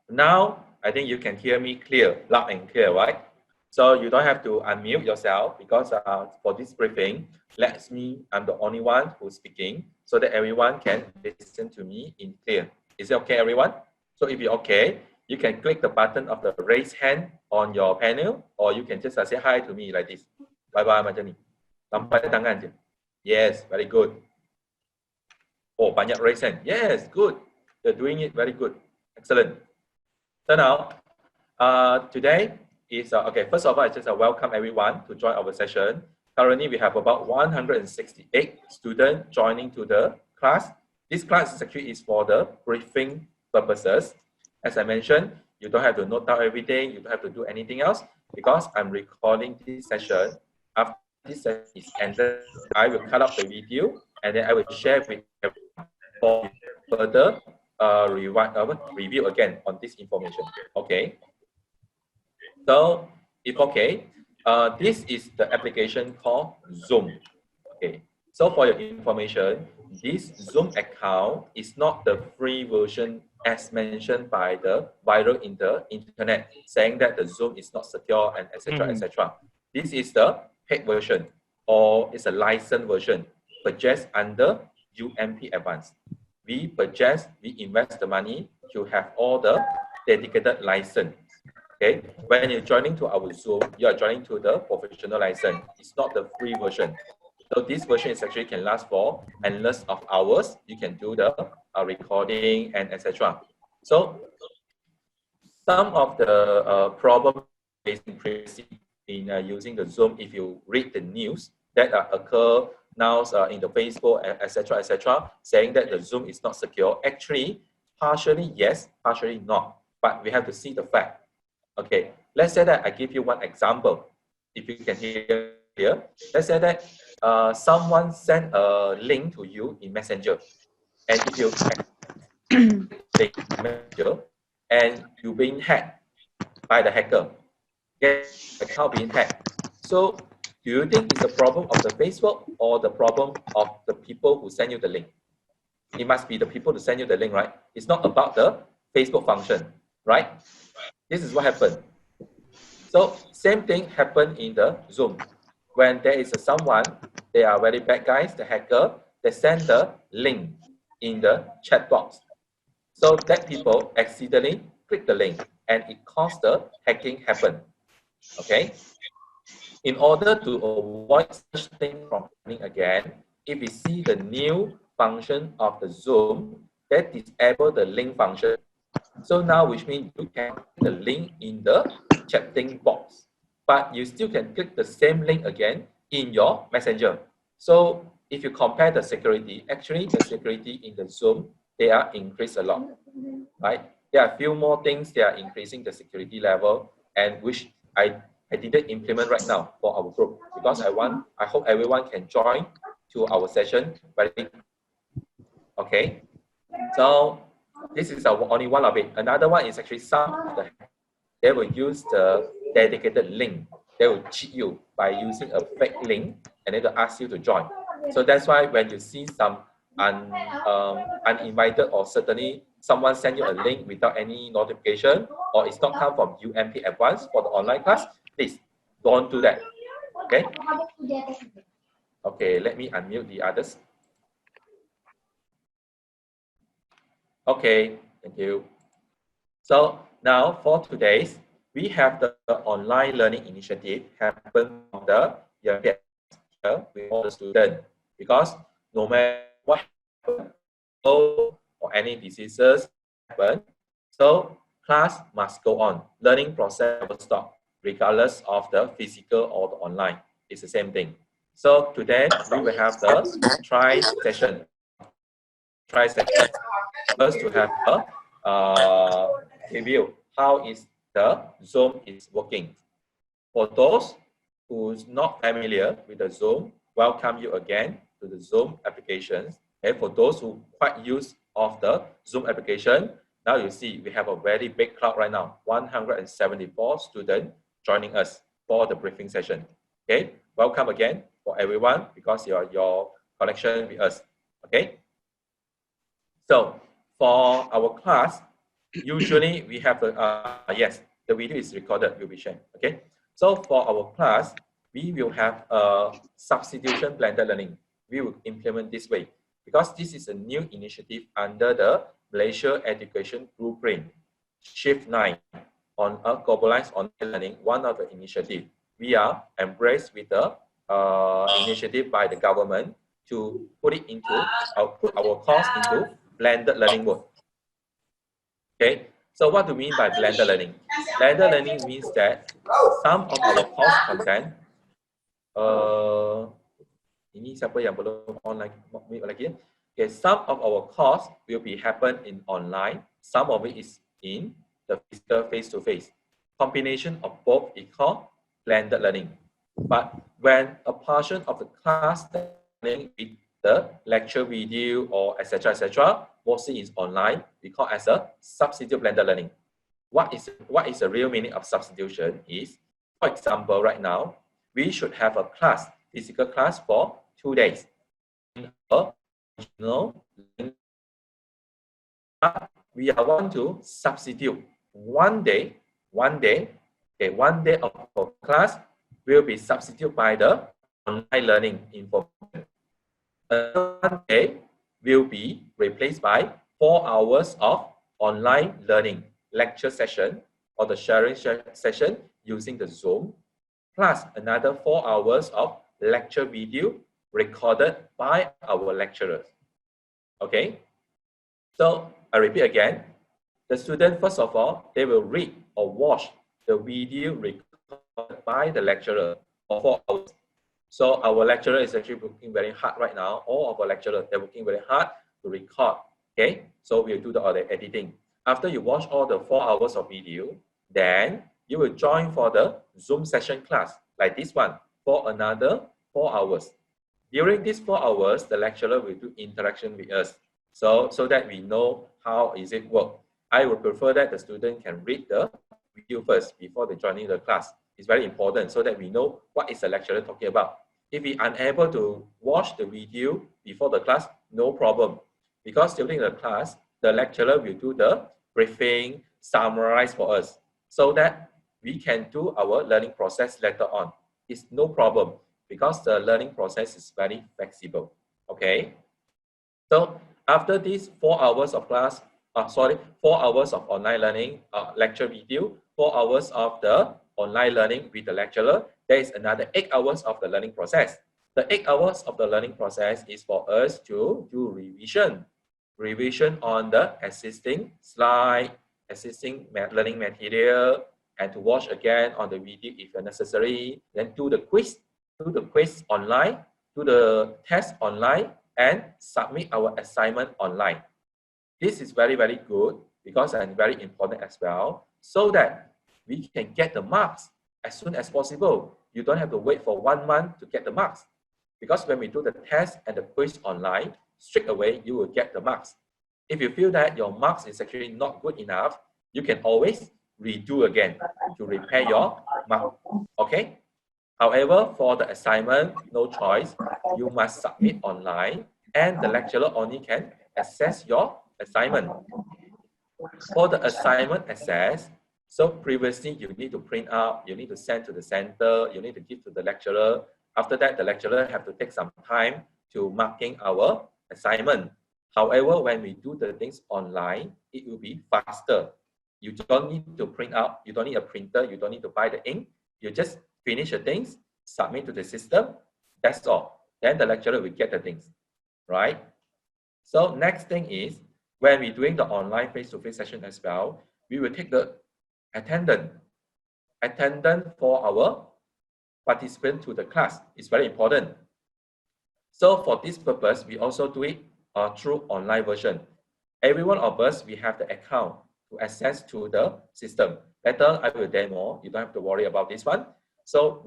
Now, I think you can hear me clear, loud and clear, right? So you don't have to unmute yourself because for this briefing, I'm the only one who's speaking so that everyone can listen to me in clear. Is it okay, everyone? So if you're okay, you can click the button of the raise hand on your panel, or you can just say hi to me like this. Bye-bye, macam ni. Lampai tangan je. Yes, very good. Oh, banyak raise hand. Yes, good. You're doing it very good. Excellent. So now, today is, okay, first of all, I just welcome everyone to join our session. Currently, we have about 168 students joining to the class. This class actually is for the briefing purposes. As I mentioned, you don't have to note down everything. You don't have to do anything else because I'm recording this session. After this session is ended, I will cut up the video and then I will share with everyone for further review again on this information. Okay. So, if okay, this is the application called Zoom. Okay. So for your information, this Zoom account is not the free version as mentioned by the viral in the internet, saying that the Zoom is not secure and etc. etc. This is the paid version, or it's a licensed version purchased under UMP Advanced. We invest the money to have all the dedicated license. Okay, when you're joining to our Zoom, you are joining to the professional license. It's not the free version. So this version is actually can last for endless of hours. You can do the recording and etc. So some of the problem facing previously in using the Zoom, if you read the news that occur now in the Facebook, etc., etc., saying that the Zoom is not secure. Actually, partially yes, partially not. But we have to see the fact. Okay, let's say that I give you one example. If you can hear here, let's say that someone sent a link to you in Messenger, and if you click Messenger and you being hacked by the hacker, get account being hacked. So, do you think it's a problem of the Facebook or the problem of the people who send you the link? It must be the people who send you the link, right? It's not about the Facebook function, right? This is what happened. So same thing happened in the Zoom. When there is someone, they are very bad guys, the hacker, they send the link in the chat box. So that people accidentally click the link and it caused the hacking happen. Okay. In order to avoid such thing from happening again, if we see the new function of the Zoom that disable the link function. So now, which means you can click the link in the chatting box, but you still can click the same link again in your Messenger. So if you compare the security, actually the security in the Zoom, they are increased a lot, right? There are a few more things they are increasing the security level, and which I didn't implement right now for our group because I hope everyone can join to our session. Okay, so this is only one of it. Another one is actually they will use the dedicated link. They will cheat you by using a fake link and then to ask you to join. So that's why when you see some uninvited or certainly someone send you a link without any notification or it's not come from UMP Advanced for the online class, please don't do that. Okay. Okay, let me unmute the others. Okay, thank you. So now for today's, we have the online learning initiative happen on the year with all the students because no matter what happens or any diseases happen, so class must go on. Learning process will stop regardless of the physical or the online. It's the same thing. So today we will have the try session. First to have a review how is the Zoom is working. For those who's not familiar with the Zoom, welcome you again to the Zoom applications. And for those who quite used of the Zoom application, now you see we have a very big crowd right now, 174 students joining us for the briefing session. Okay, welcome again for everyone because your connection with us. Okay. So for our class, Usually we have the, yes, the video is recorded, will be shared, okay? So for our class, we will have a substitution blended learning. We will implement this way because this is a new initiative under the Malaysia Education Blueprint, Shift 9 on a globalized online learning, one of the initiatives. We are embraced with the initiative by the government to put it into, put our course into blended learning mode. Okay, so what do we mean by blended learning? Blended learning means that some of our course content, ini siapa yang belum online lagi? Okay, some of our course will be happen in online. Some of it is in the physical face-to-face. Combination of both is called blended learning. But when a portion of the class learning with the lecture video or etc. mostly is online, we call as a substitute blended learning. What is the real meaning of substitution is, for example, right now, we should have a class, physical class for 2 days. In a original, we are want to substitute one day of our class will be substituted by the online learning information. One day will be replaced by 4 hours of online learning lecture session or the sharing session using the Zoom, plus another 4 hours of lecture video recorded by our lecturers. Okay, so I repeat again, the student, first of all, they will read or watch the video recorded by the lecturer for 4 hours. So our lecturer is actually working very hard right now. All of our lecturers, they're working very hard to record. Okay, so we'll do the editing. After you watch all the 4 hours of video, then you will join for the Zoom session class, like this one, for another 4 hours. During these 4 hours, the lecturer will do interaction with us. So that we know how is it work. I would prefer that the student can read the video first before they joining the class. It's very important so that we know what is the lecturer talking about. If we are unable to watch the video before the class, no problem. Because during the class, the lecturer will do the briefing, summarize for us so that we can do our learning process later on. It's no problem because the learning process is very flexible. Okay. So after these 4 hours of class, 4 hours of online learning, lecture video, 4 hours of the online learning with the lecturer, there is another 8 hours of the learning process. The 8 hours of the learning process is for us to do revision on the existing slide, existing learning material, and to watch again on the video if necessary, then do the quiz online, do the test online, and submit our assignment online. This is very, very good because and very important as well, so that we can get the marks as soon as possible. You don't have to wait for 1 month to get the marks. Because when we do the test and the quiz online, straight away you will get the marks. If you feel that your marks is actually not good enough, you can always redo again to repair your mark. Okay? However, for the assignment, no choice. You must submit online and the lecturer only can access your assignment. For the assignment access, so previously you need to print out, you need to send to the center, you need to give to the lecturer. After that, the lecturer have to take some time to marking our assignment. However, when we do the things online, it will be faster. You don't need to print out, you don't need a printer, you don't need to buy the ink. You just finish the things, submit to the system, that's all. Then the lecturer will get the things, right? So next thing is, when we're doing the online face-to-face session as well, we will take the attendance for our participant to the class. It's very important. So for this purpose, we also do it through online version. Every one of us, we have the account to access to the system. Later, I will demo. You don't have to worry about this one. So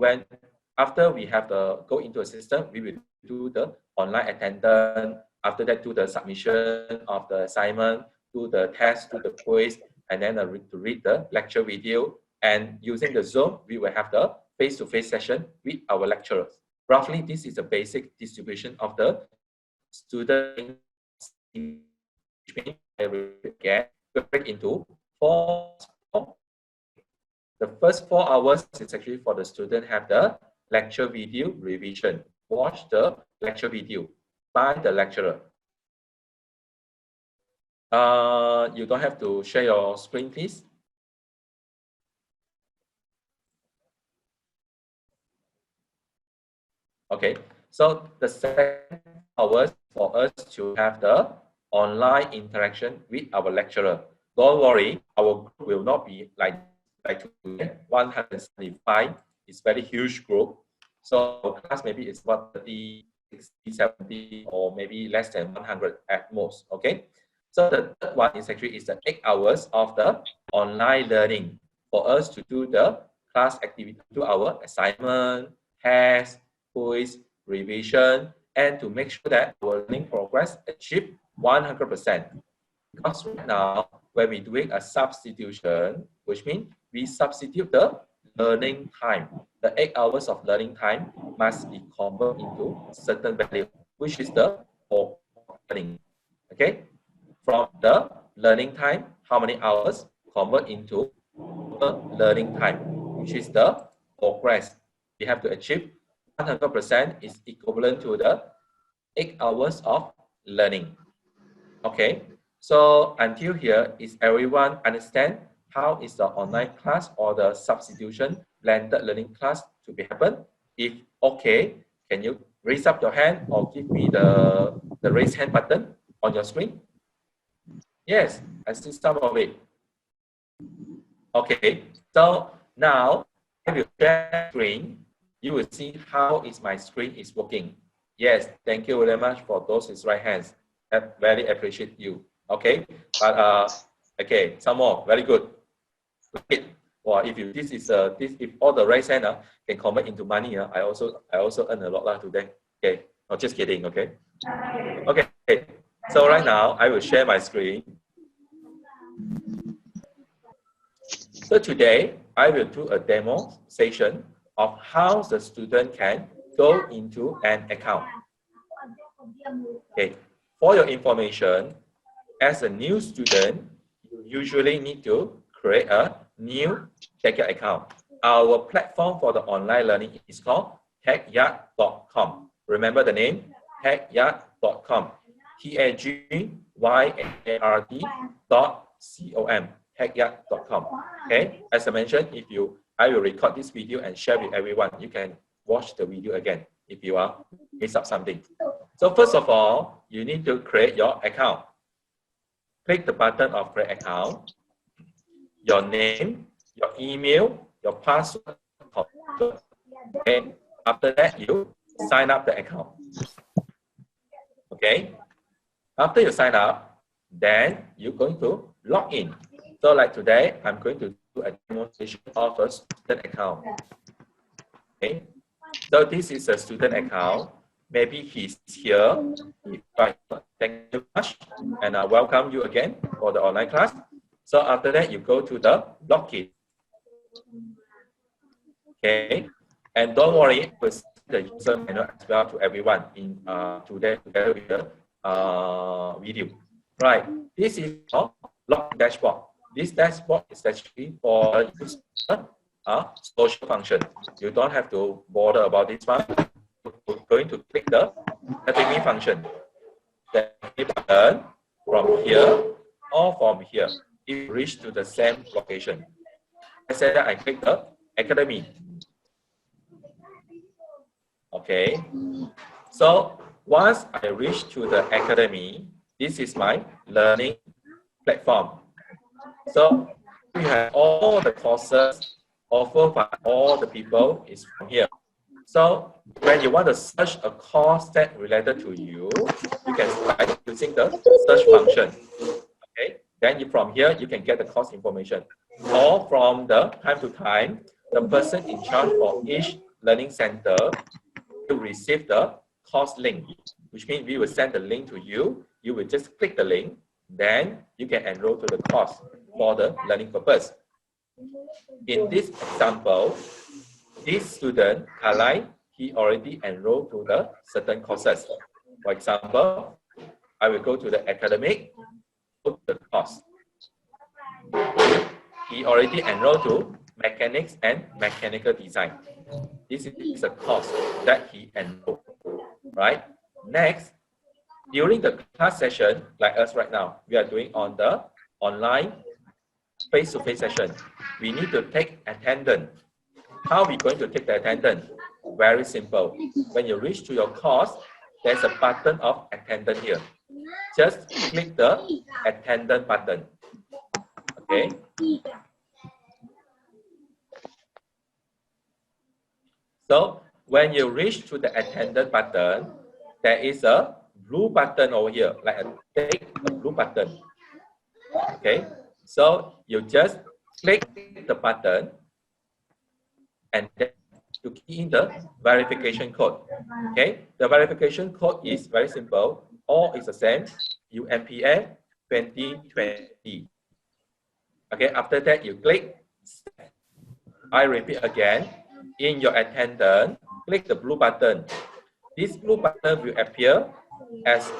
after we have the go into a system, we will do the online attendance. After that, do the submission of the assignment, do the test, do the quiz, and then to read the lecture video. And using the Zoom, we will have the face-to-face session with our lecturers. Roughly, this is the basic distribution of the student. Again, we break into The first 4 hours is actually for the student have the lecture video revision. Watch the lecture video by the lecturer. You don't have to share your screen, please. Okay, so the second hours for us to have the online interaction with our lecturer. Don't worry, our group will not be like today, 175. It's very huge group. So our class maybe it's about 30, 60, 70, or maybe less than 100 at most. Okay. So the third one is actually the 8 hours of the online learning for us to do the class activity, do our assignment, tests, quiz, revision, and to make sure that our learning progress achieve 100%. Because right now, when we're doing a substitution, which means we substitute the learning time. The 8 hours of learning time must be converted into certain value, which is the learning. Okay, from the learning time, how many hours convert into the learning time, which is the progress we have to achieve. 100% is equivalent to the 8 hours of learning. Okay, so until here, is everyone understand how is the online class or the substitution blended learning class to be happen? If okay, can you raise up your hand or give me the raise hand button on your screen? Yes, I see some of it. Okay, so now I will share screen. You will see how is my screen is working. Yes, thank you very much for those with right hands. I very appreciate you. Okay, but okay, some more. Very good. Well, if you this if all the right hand can convert into money, I also earn a lot today. Okay, not just kidding. Okay. Okay. So right now I will share my screen. So today I will do a demo session of how the student can go into an account. Okay. For your information, as a new student, you usually need to create a new TechYard account. Our platform for the online learning is called TechYard.com. Remember the name? TechYard.com. TechYard.com. TechYard.com. Okay. As I mentioned, I will record this video and share with everyone. You can watch the video again if you are miss up something. So first of all, you need to create your account. Click the button of create account, your name, your email, your password. Okay. After that, you sign up the account. Okay. After you sign up, then you're going to log in. So like today, I'm going to do a demonstration of a student account. Okay. So this is a student account. Maybe he's here. Thank you very much. And I welcome you again for the online class. So after that, you go to the login. Okay. And don't worry, we'll send the user manual as well to everyone in today together with the video. Right. This is our login dashboard. This dashboard is actually for social function. You don't have to bother about this one. You're going to click the academy function. Then button from here or from here. It reach to the same location. I said that I click the academy. Okay. So once I reach to the academy, this is my learning platform. So we have all the courses offered by all the people is from here. So when you want to search a course that related to you, you can start using the search function. Okay. Then from here, you can get the course information. Or from the time to time, the person in charge for each learning center will receive the course link, which means we will send the link to you. You will just click the link, then you can enroll to the course for the learning purpose. In this example, this student, Kalai, he already enrolled to the certain courses. For example, I will go to the academic, go to the course. You he already enrolled to mechanics and mechanical design. This is a course that he enrolled, right? Next, during the class session, like us right now, we are doing on the online face-to-face session. We need to take attendance. How are we going to take the attendance? Very simple. When you reach to your course, there's a button of attendance here. Just click the attendance button. Okay. So when you reach to the attendance button, there is a blue button over here, like a blue button. Okay. So you just click the button and then to key in the verification code. Okay. The verification code is very simple. All is the same. UMPA 2020. Okay. After that, you click. I repeat again. In your attendance, click the blue button. This blue button will appear as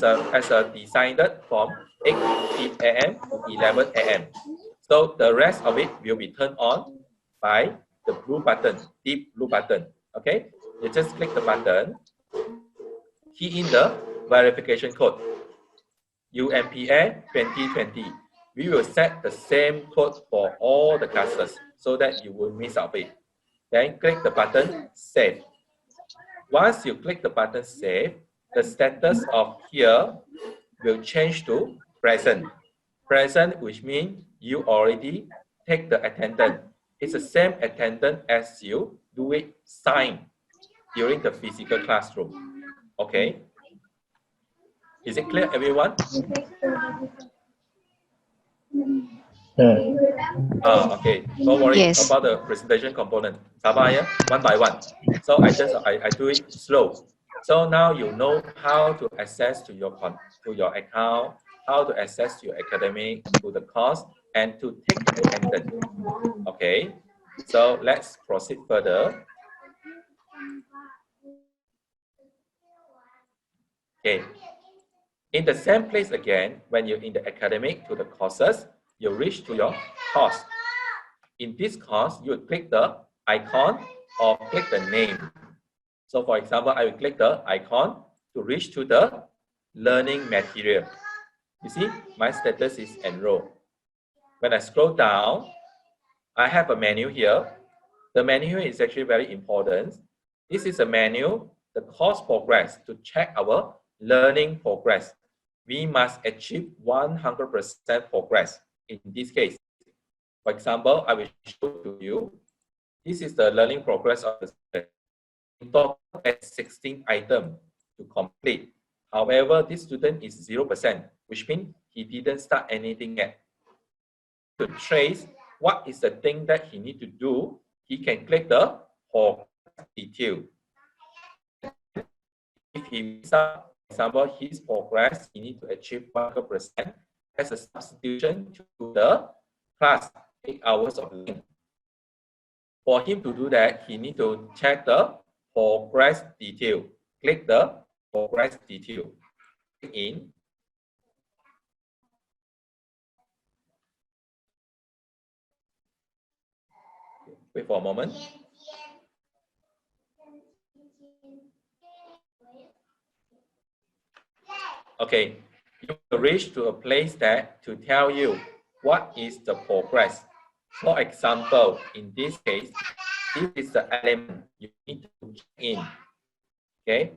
a designed from 8 a.m. to 11 a.m. So the rest of it will be turned on by the blue button, deep blue button. Okay, you just click the button, key in the verification code, UMPA 2020. We will set the same code for all the classes so that you will miss out it. Then click the button Save. Once you click the button Save, the status of here will change to present. Present, which means you already take the attendance. It's the same attendance as you do it sign during the physical classroom. Okay? Is it clear, everyone? Okay. Don't worry about the presentation component. Sabar, one by one. So I do it slow. So now you know how to access to your account, how to access to your academic, to the course, and to take attendance. Okay. So let's proceed further. Okay. In the same place again, when you're in the academic to the courses, you reach to your course. In this course, you would click the icon or click the name. So for example, I will click the icon to reach to the learning material. You see, my status is enrolled. When I scroll down, I have a menu here. The menu is actually very important. This is a menu, the course progress, to check our learning progress. We must achieve 100% progress in this case. For example, I will show to you. This is the learning progress of the student. In total, 16 items to complete. However, this student is 0%, which means he didn't start anything yet. To trace what is the thing that he need to do, he can click the progress detail. If he start, for example, his progress, he need to achieve 100% as a substitution to the class 8 hours of learning. For him to do that, he need to check the progress detail. Click the progress detail. Click in. Wait for a moment. Okay, you will reach to a place that to tell you what is the progress. For example, in this case, this is the element you need to check in. Okay,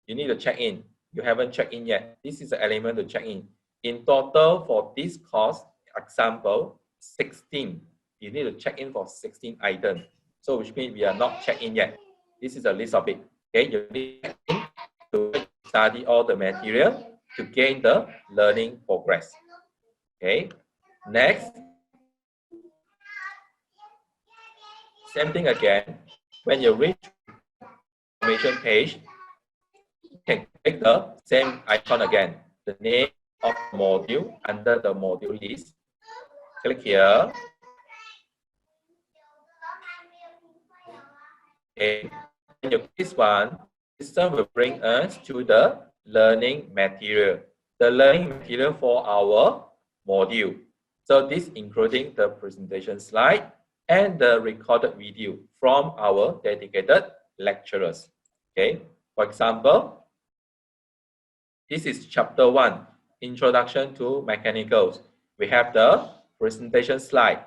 you need to check in. You haven't checked in yet. This is the element to check in. In total, for this course, example, 16. You need to check in for 16 items. So which means we are not checked in yet. This is a list of it. Okay, you need to check in to study all the material to gain the learning progress. Okay, next. Same thing again. When you reach information page, you can click the same icon again. The name of the module under the module list. Click here. Okay. When you click this one, system will bring us to the learning material. The learning material for our module. So this including the presentation slide and the recorded video from our dedicated lecturers. Okay, for example, this is chapter 1, Introduction to Mechanicals. We have the presentation slide.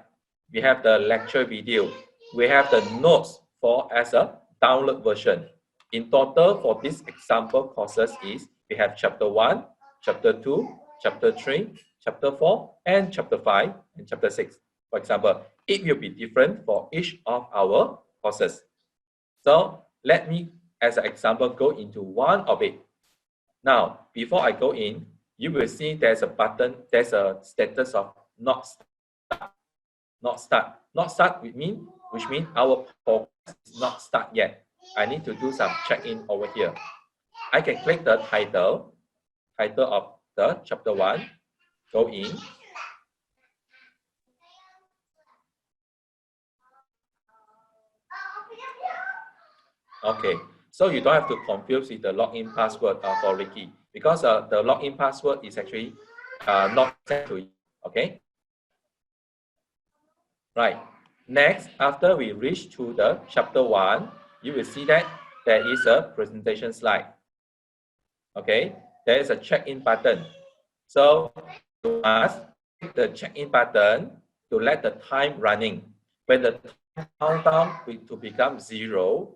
We have the lecture video. We have the notes for as a download version. In total, for this example courses is we have chapter 1, chapter 2, chapter 3, chapter 4, and chapter 5, and chapter 6. For example, it will be different for each of our courses. So let me, as an example, go into one of it. Now, before I go in, you will see there's a button, there's a status of not start. Not start. Not start which means our progress is not start yet. I need to do some check-in over here. I can click the title of the chapter 1, go in. Okay, so you don't have to confuse with the login password for Ricky, because the login password is actually not sent to you. Okay. Right. Next, after we reach to the chapter 1, you will see that there is a presentation slide. Okay, there is a check-in button. So you must click the check-in button to let the time running. When the time countdown to become 0,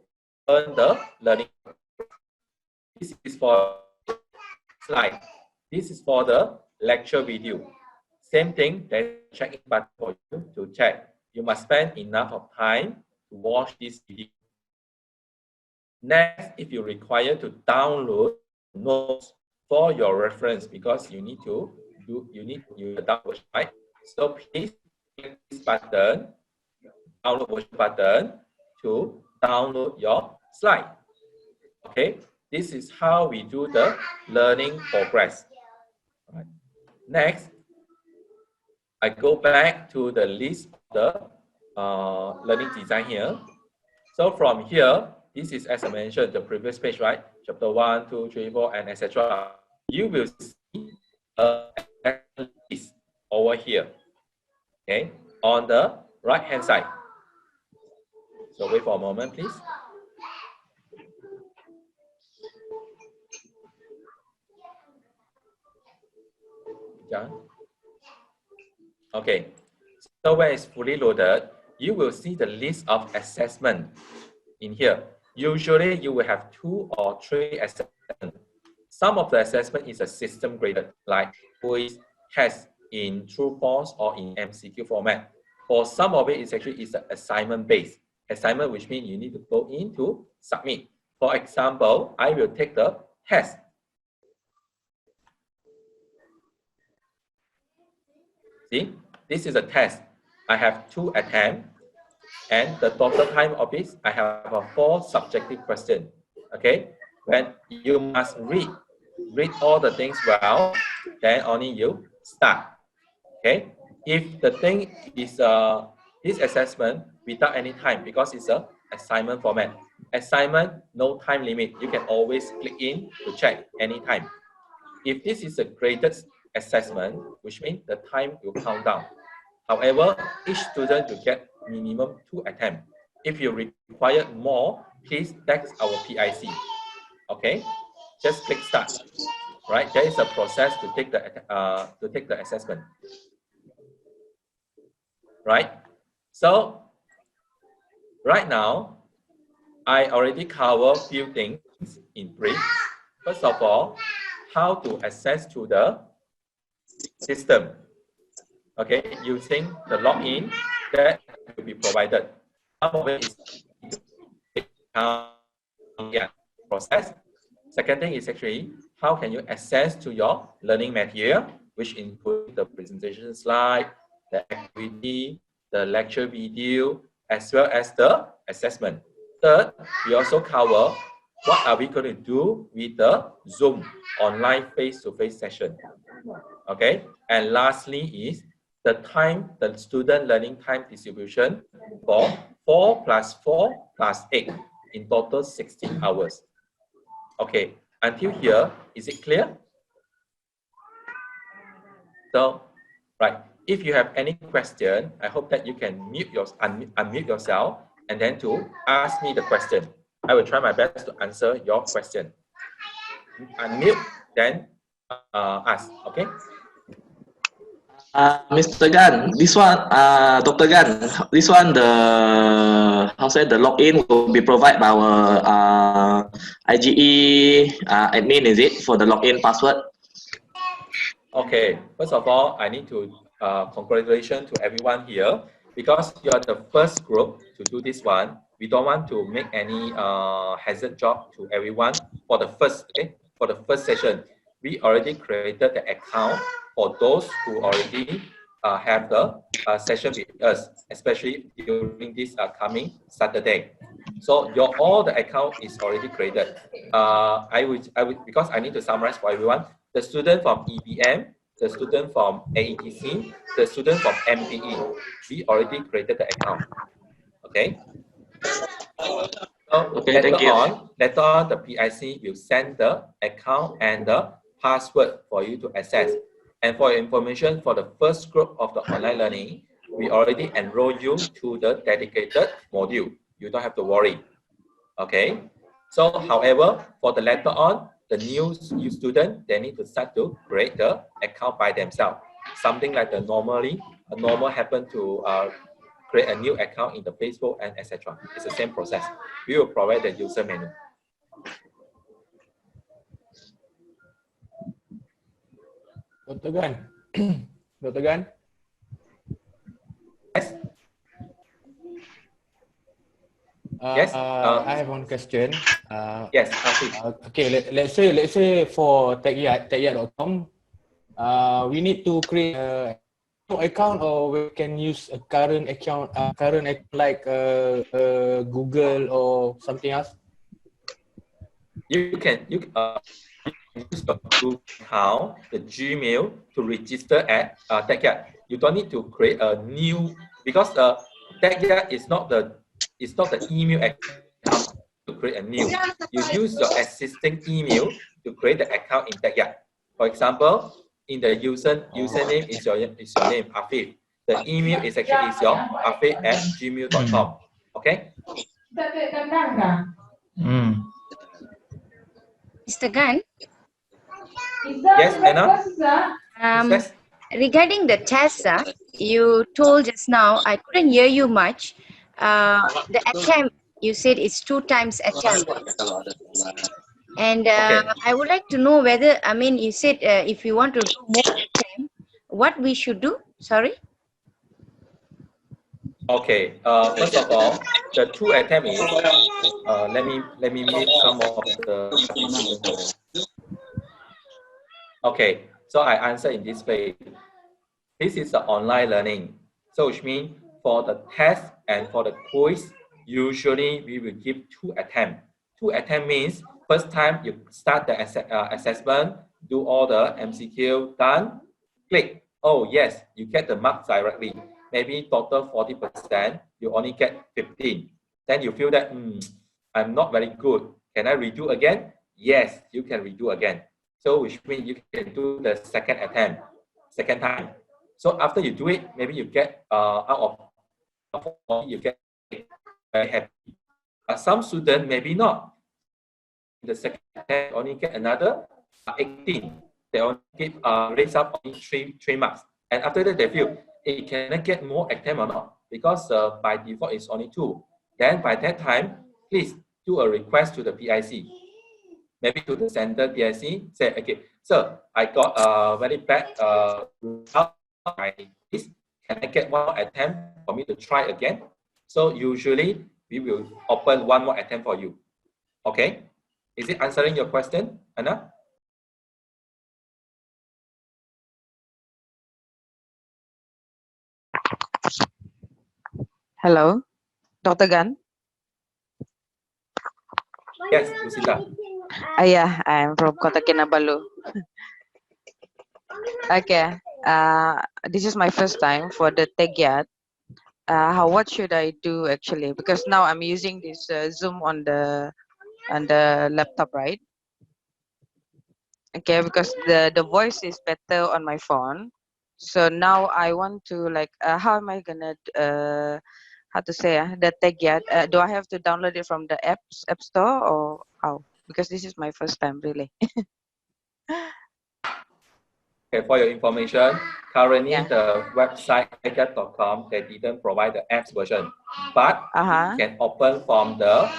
earn the learning. This is for slide. This is for the lecture video. Same thing, there's a check-in button for you to check. You must spend enough of time to watch this video. Next, if you require to download notes for your reference, because you need to use the download, right? So please click this button, download button, to download your slide. Okay, this is how we do the learning progress. Right. Next, I go back to the list of the learning design here. So from here, this is, as I mentioned, the previous page, right? Chapter 1, 2, 3, 4, and etc. You will see a list over here, okay, on the right-hand side. So wait for a moment, please. John? Okay, so when it's fully loaded, you will see the list of assessment in here. Usually you will have 2 or 3 assessments. Some of the assessment is a system graded, like quiz, test in true false or in MCQ format. For some of it, it's actually an assignment based. Assignment, which means you need to go in to submit. For example, I will take the test. See, this is a test. I have 2 attempts, and the total time of it, I have a 4 subjective questions. Okay, when you must read all the things well, then only you start. Okay, if the thing is this assessment without any time, because it's a assignment format. Assignment, no time limit. You can always click in to check anytime. If this is a graded assessment, which means the time will count down. However, each student will get minimum 2 attempts. If you require more, please text our PIC. Okay, just click start. Right, there is a process to take the assessment. Right, so right now I already covered a few things in brief. First of all, how to access to the system. Okay, using the login that will be provided. Some of it is process. Second thing is actually how can you access to your learning material, which include the presentation slide, the activity, the lecture video, as well as the assessment. Third, we also cover what are we going to do with the Zoom online face-to-face session. Okay, and lastly is the time, the student learning time distribution for 4 + 4 + 8, in total 16 hours. Okay, until here, is it clear? So, right, If you have any question, I hope that you can unmute yourself and then to ask me the question. I will try my best to answer your question. Unmute, then ask, okay? Mr. Gan, this one, Dr. Gan, this one, the login will be provided by our IGE admin, is it, for the login password? Okay, first of all, I need to congratulations to everyone here because you are the first group to do this one. We don't want to make any hazard job to everyone for the first, for the first session. We already created the account for those who already have the session with us, especially during this coming Saturday. So all the account is already created. I would because I need to summarize for everyone. The student from EBM, the student from AETC, the student from MPE, we already created the account. Okay. So okay, later on, the PIC will send the account and the password for you to access. And for your information, for the first group of the online learning, we already enroll you to the dedicated module. You don't have to worry. Okay. So, however, for the later on, the new student, they need to start to create the account by themselves. Something like the normal happen to create a new account in the Facebook and etc. It's the same process. We will provide the user manual. Dr. Gan, Dr. Gan. Yes. Yes. I have one question. Yes. Okay. Let's say for techyard.com, we need to create a account, or we can use a current account, like Google or something else. You can use your Google account, the Gmail, to register at techyard. You don't need to create a new, because techyard is not the email account to create a new. You use your existing email to create the account in techyard. For example, in the username is your name, Afif. The email is actually your afif@gmail.com. Okay. Mr. Gan? Yes, Anna? Yes. Regarding the test, you told just now, I couldn't hear you much. The attempt, you said it's 2 times attempt. And okay. I would like to know whether, I mean, you said if you want to do more attempt, what we should do? Sorry? Okay, first of all, the 2 attempt is, let me mute some of the, okay, so I answer in this way. This is the online learning. So which means for the test and for the quiz, usually we will give 2 attempts. 2 attempts means first time you start the assessment, do all the MCQ, done, click. Oh yes, you get the marks directly. Maybe total 40%, you only get 15. Then you feel that, I'm not very good. Can I redo again? Yes, you can redo again. So which means you can do the second attempt, second time. So after you do it, maybe you get out of 40, you get very happy. Some students maybe not. The second attempt only get another 18. They only give raise up only three marks. And after that they feel, can I get more attempt or not? Because by default it's only 2. Then by that time, please do a request to the PIC. Maybe to the center PIC, say, okay, sir, I got a very bad result. Can I get 1 attempt for me to try again? So usually we will open 1 more attempt for you. Okay? Is it answering your question, Anna? Hello, Dr. Gan. Yes, Lucinda. Yeah, I'm from Kota Kinabalu. Okay, this is my first time for the techyard. What should I do actually? Because now I'm using this Zoom on the laptop, right? Okay, because the voice is better on my phone. So now I want to like, how am I gonna, how to say, the Tagyat? Do I have to download it from the app store or how? Because this is my first time really. Okay, for your information, currently Yeah. the website tagyat.com, they didn't provide the apps version, but Uh-huh. you can open from the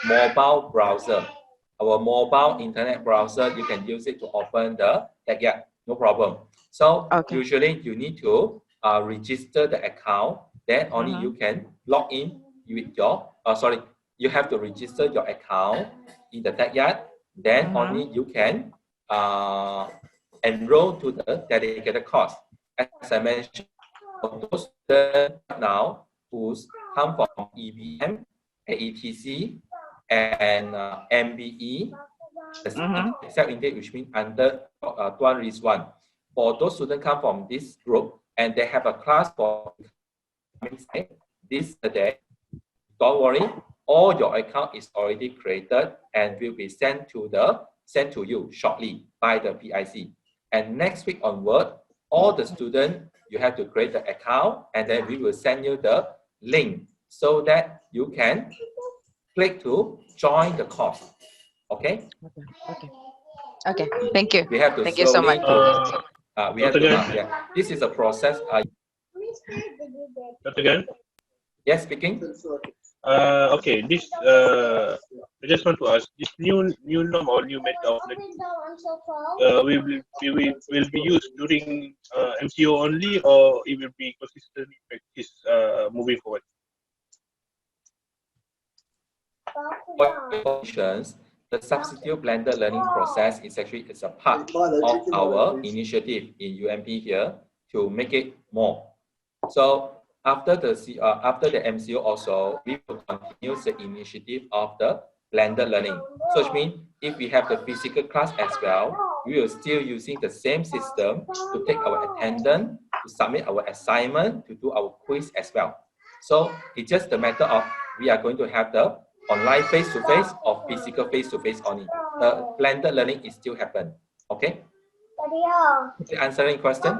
mobile browser. Our mobile internet browser, you can use it to open the Tagyat, no problem. So Okay. usually you need to register the account, then only you can log in with your, you have to register your account in the Tagyat, then only you can enroll to the dedicated course. As I mentioned, for those students now who come from EBM, AETC, and MBE, the self-intake, which means under Tuan Rizwan. For those students come from this group and they have a class for this day, don't worry, all your account is already created and will be sent to you shortly by the PIC. And next week onward, all the students, you have to create the account and then we will send you the link so that you can click to join the course. Okay? Okay. Thank you. We have to Thank you so much. we have to, this is a process. Dr. Gan? Yes, speaking. Okay, this I just want to ask, this new norm or new method of learning will be used during MCO only, or it will be consistently practiced moving forward? The substitute blended learning process is actually a part of our initiative in UMP here to make it more. So after the MCO also, we will continue the initiative of the blended learning. So which means if we have the physical class as well, we will still using the same system to take our attendance, to submit our assignment, to do our quiz as well. So it's just the matter of we are going to have the online face-to-face or physical face-to-face only. The blended learning is still happen. Okay? Answering question?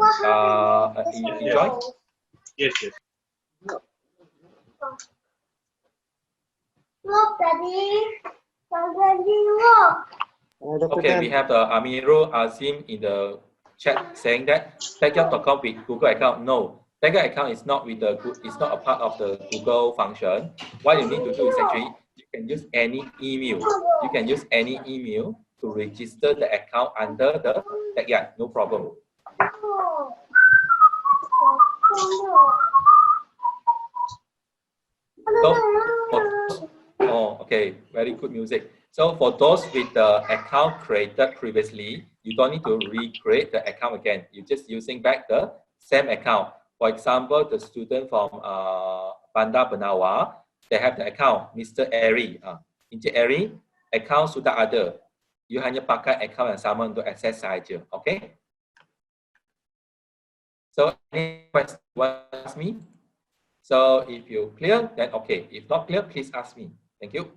Enjoy? Yes, yes. Look, Daddy. Okay, we have Amirul Azim in the chat saying that Tagyat.com with Google account. No, Tagyat account is not with the, it's not a part of the Google function. What you need to do is actually you can use any email. You can use any email to register the account under the Tagyat. No problem. So, oh, okay, very good music. So for those with the account created previously, you don't need to recreate the account again. You're just using back the same account. For example, the student from Bandar Benawa, they have the account, Mr. Eri. Encik Eri, account sudah ada. You hanya pakai account yang sama untuk access saja. Okay? So any question you want to ask me? So if you clear, then okay. If not clear, please ask me. Thank you.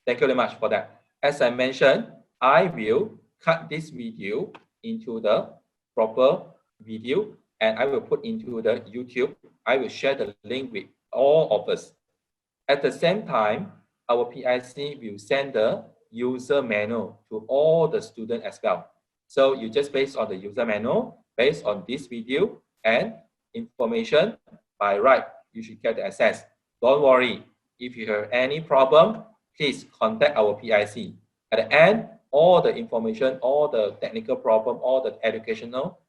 Thank you very much for that. As I mentioned, I will cut this video into the proper video and I will put into the YouTube. I will share the link with all of us. At the same time, our PIC will send the user manual to all the students as well. So you just based on the user manual, based on this video and information, by right, you should get the access. Don't worry, if you have any problem, please contact our PIC. At the end, all the information, all the technical problem, all the educational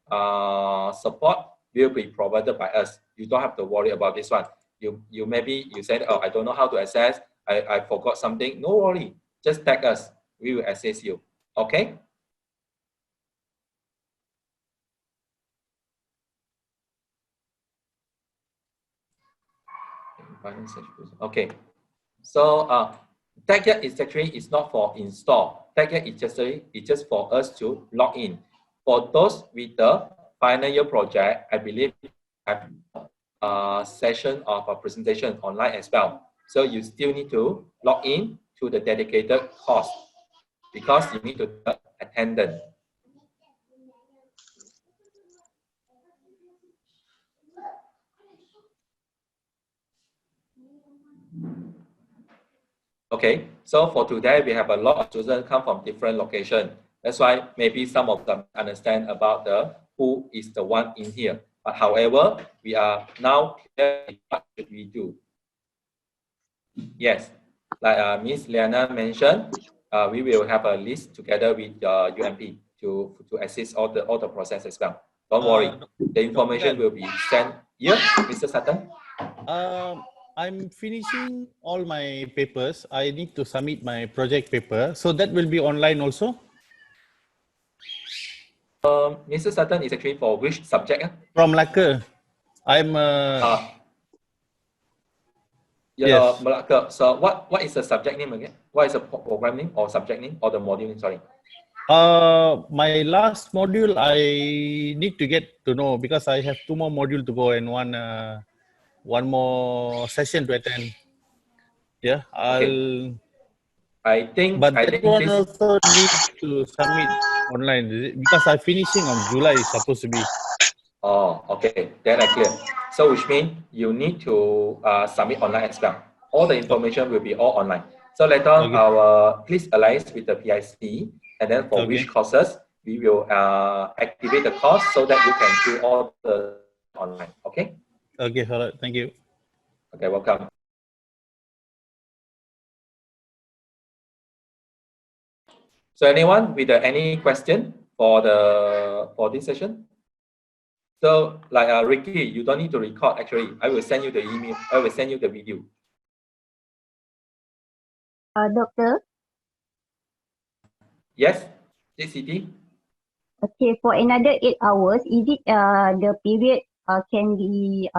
support will be provided by us. You don't have to worry about this one. You maybe you said, oh, I don't know how to access, I forgot something. No worry, just tag us. We will assist you. Okay? Okay. So Tagyat is actually not for install. Tagyat is just for us to log in. For those with the final year project, I believe have session of a presentation online as well. So you still need to log in to the dedicated course because you need to attend. Okay, so for today, we have a lot of students come from different locations. That's why maybe some of them understand about who is the one in here. But however, we are now clear what should we do. Yes, like Ms. Liana mentioned, we will have a list together with UMP to assist all the process as well. Don't worry, the information will be sent here, Mr. Sutton. I'm finishing all my papers. I need to submit my project paper. So that will be online also? Mr. Sutton is actually for which subject? From Malacca. I'm yes. Malacca. So what is the subject name again? What is the program name or subject name or the module name? Sorry. My last module I need to get to know because I have 2 more modules to go and one more session to attend. Yeah, Okay. I think that one also need to submit online, is it? Because I'm finishing on July, it's supposed to be. Oh, okay. Then I clear. So which means you need to submit online as well. All the information will be all online. So later on, please alliance with the PIC, and then for which courses we will activate the course so that you can do all the online. Okay. Okay, all right. Thank you. Okay, welcome. So anyone with any question for this session? So like Ricky, you don't need to record actually. I will send you the email. I will send you the video. Doctor? Yes, JCT? Okay, for another 8 hours, is it the period can be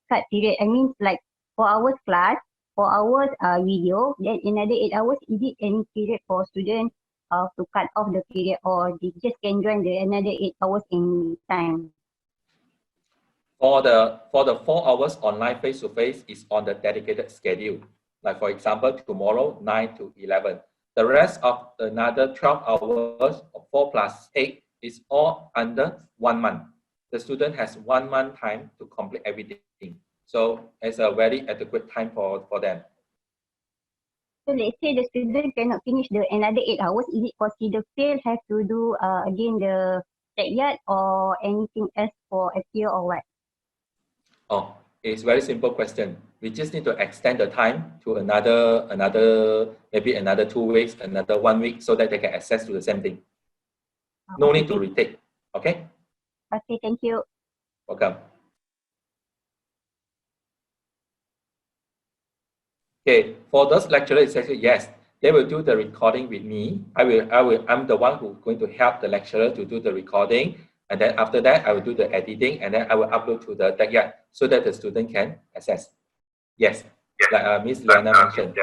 cut period? I mean like 4 hours class, 4 hours video, then another 8 hours, is it any period for students to cut off the period or they just can join the another 8 hours in time? For the 4 hours online face-to-face is on the dedicated schedule. Like for example, tomorrow 9 to 11. The rest of another 12 hours, 4 plus 8, is all under 1 month. The student has 1 month time to complete everything. So it's a very adequate time for them. So let's say the student cannot finish the another 8 hours, is it considered fail, have to do again the TechYard or anything else for appeal or what? Oh, it's very simple question. We just need to extend the time to maybe another 2 weeks, another 1 week, so that they can access to the same thing. No need to retake. Okay? Okay, thank you. Welcome. Okay, for those lecturers, actually, yes, they will do the recording with me. I'm the one who's going to help the lecturer to do the recording. And then after that, I will do the editing and then I will upload to the TechYard so that the student can access. Yes, like Ms. Liana mentioned.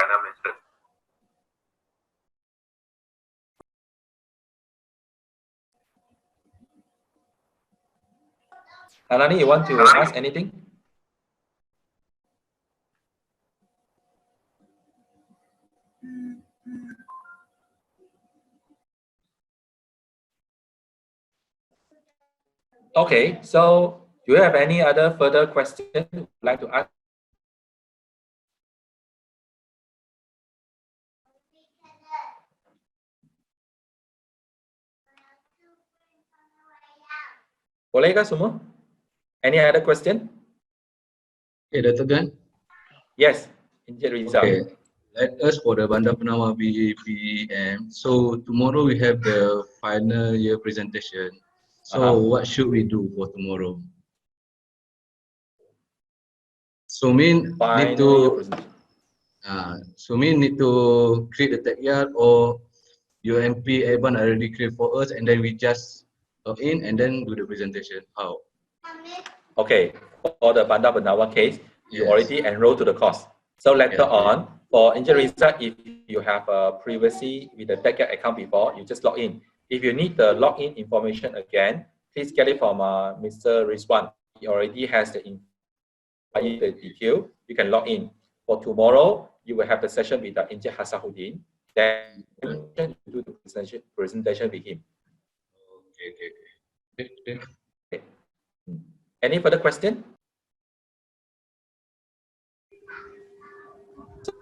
Alani, you want to ask anything? Okay, so do you have any other further questions you'd like to ask? Boleh kah semua? Any other question? Okay, Dr. Gan. Yes, Encik Rizal. Okay, let us for the Bandar Penawar BPM. So tomorrow we have the final year presentation. So what should we do for tomorrow? So need to create the TechYard or UMP Evan already create for us and then we just log in and then do the presentation. How? Okay, for the Bandar Penawar case, you already enrolled to the course. So later on, for Encik Rizal, if you have previously with the TechYard account before, you just log in. If you need the login information again, please get it from Mr. Rizwan. He already has the the detail, you can log in. For tomorrow, you will have the session with Encik Hasanuddin. Then you do the presentation with him. Okay. Any further question?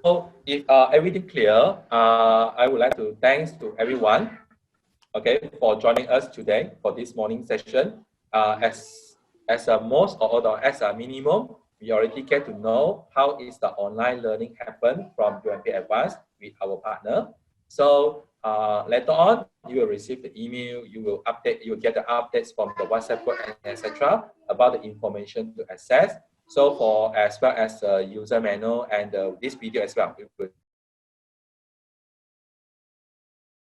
So if everything clear, I would like to thanks to everyone, okay, for joining us today for this morning session. As a most or as a minimum, we already get to know how is the online learning happen from UMP Advanced with our partner. So later on, you will receive the email, you will get the updates from the WhatsApp group, etc. about the information to access. So for as well as the user manual and this video as well, we will